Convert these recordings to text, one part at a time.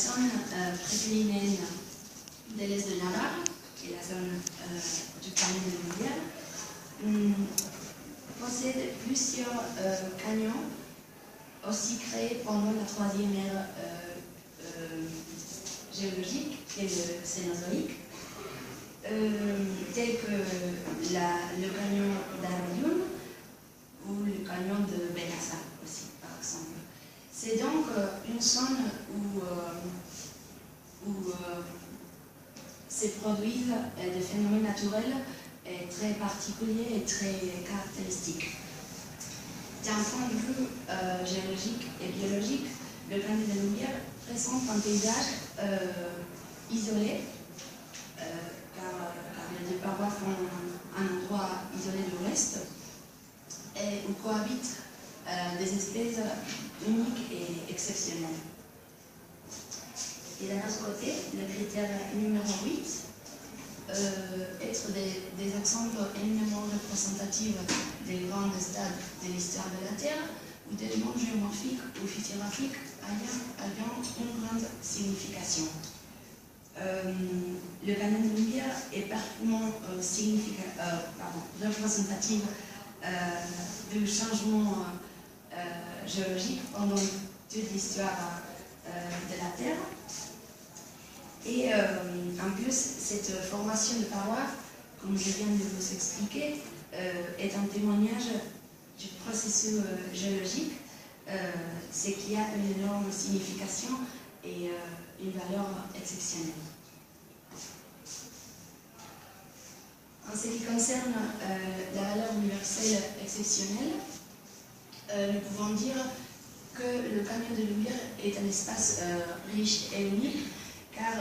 zone précéline de l'est de Navarre, qui est la zone du canyon de Louvière, possède plusieurs canyons, aussi créés pendant la troisième ère géologique, qui est le Cénozoïque, tels que le canyon d'Arayun ou le canyon de Benassa aussi, par exemple. C'est donc une zone où se produisent des phénomènes naturels très particuliers et très caractéristiques. D'un point de vue géologique et biologique, le canyon de Louvière présente un paysage isolé, car les deux parois font un endroit isolé de l'ouest, et où cohabitent des espèces uniques et exceptionnelles. Et d'un autre côté, le critère numéro 8, être des exemples éminemment représentatifs des grands stades de l'histoire de la Terre ou d'éléments géomorphiques ou physiographiques ayant une grande signification. Le canyon de Louvière est particulièrement représentatif du changement géologique pendant toute l'histoire de la Terre. Et en plus, cette formation de parois, comme je viens de vous expliquer, est un témoignage du processus géologique, ce qui a une énorme signification et une valeur exceptionnelle. En ce qui concerne la valeur universelle exceptionnelle, nous pouvons dire que le canyon de Louvière est un espace riche et unique, car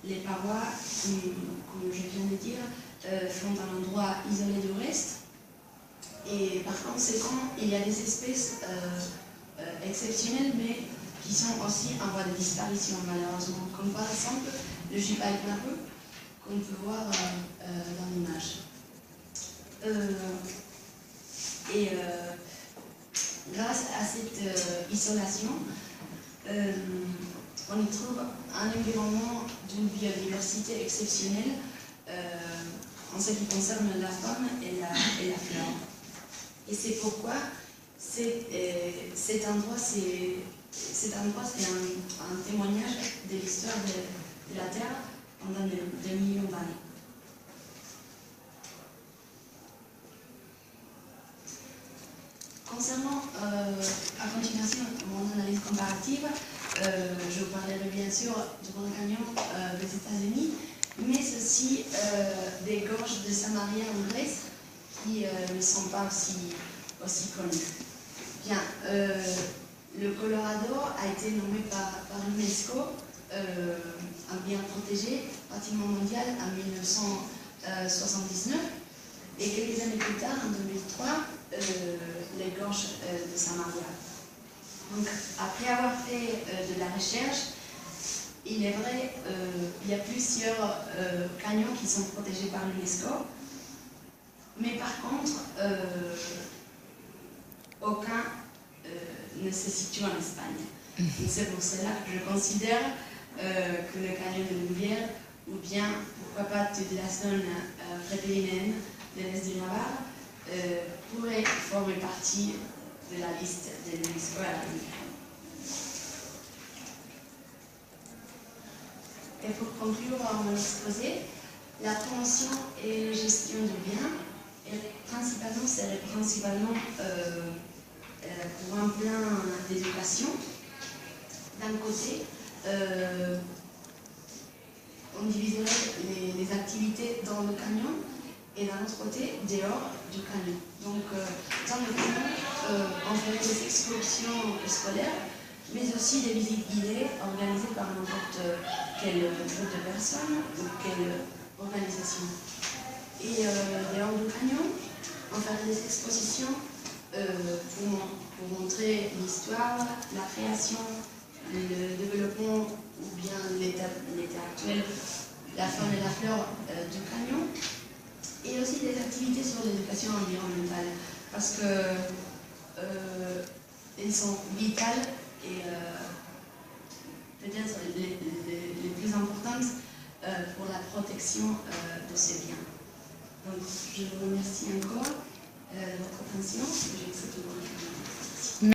les parois, comme je viens de dire, sont un endroit isolé du reste, et par conséquent, il y a des espèces exceptionnelles, mais qui sont aussi en voie de disparition, malheureusement, comme par exemple le Jubail Naru, qu'on peut voir dans l'image. Grâce à cette isolation, on y trouve un environnement d'une biodiversité exceptionnelle en ce qui concerne la faune et la flore. Et c'est pourquoi cet endroit, c'est un témoignage de l'histoire de la Terre pendant des millions d'années. Concernant, à continuation, mon analyse comparative, je vous parlerai bien sûr du Grand Canyon des États-Unis, mais aussi des gorges de Samaria en Grèce, qui ne sont pas aussi connues. Bien, le Colorado a été nommé par l'UNESCO un bien protégé, patrimoine mondial, en 1979, et quelques années plus tard, en 2003, les gorges de Samaria. Donc, après avoir fait de la recherche, il est vrai, il y a plusieurs canyons qui sont protégés par l'UNESCO, mais par contre, aucun ne se situe en Espagne. Et c'est pour cela que je considère que le canyon de Louvière, ou bien, pourquoi pas, toute la zone prétélinéenne de l'est du Navarre, pourrait former partie de la liste de l'UNESCO à l'avenir. Et pour conclure mon exposé, la promotion et gestion du bien serait principalement pour un plan d'éducation. D'un côté, on diviserait les activités dans le canyon et d'un autre côté, dehors du canyon. Donc, dans le canyon, on ferait des excursions scolaires, mais aussi des visites guidées organisées par n'importe quel groupe de personnes ou quelle organisation. Et dehors du canyon, on ferait des expositions pour montrer l'histoire, la création, le développement ou bien l'état actuel, la faune et la flore du canyon, et aussi des activités sur l'éducation environnementale, parce que elles sont vitales et peut-être les plus importantes pour la protection de ces biens. Donc, je vous remercie encore de votre attention.